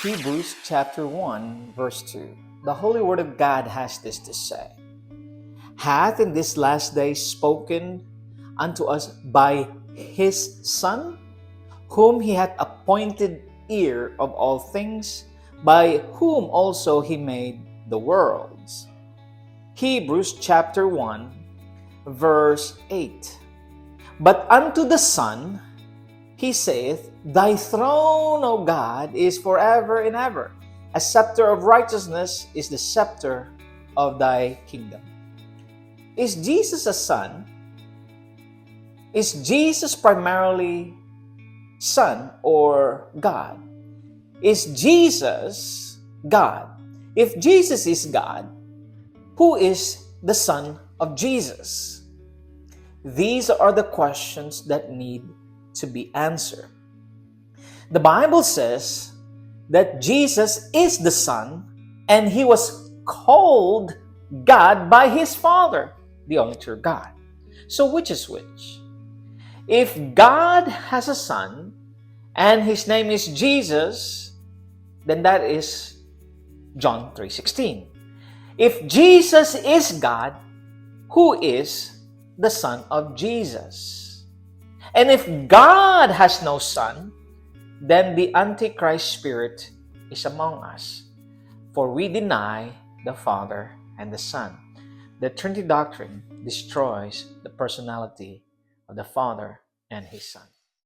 Hebrews chapter 1, verse 2. The Holy Word of God has this to say: Hath in this last day spoken unto us by his Son, whom he hath appointed heir of all things, by whom also he made the worlds. Hebrews chapter 1, verse 8. But unto the Son he saith, Thy throne, O God, is forever and ever. A scepter of righteousness is the scepter of thy kingdom. Is Jesus a son? Is Jesus primarily Son or God? Is Jesus God? If Jesus is God, who is the Son of Jesus? These are the questions that need to be answered. The Bible says that Jesus is the Son and he was called God by his Father, the only true God. So which is which? If God has a Son and his name is Jesus, then that is John 3:16. If Jesus is God, who is the Son of Jesus? And if God has no Son, then the Antichrist spirit is among us. For we deny the Father and the Son. The Trinity doctrine destroys the personality of the Father and His Son.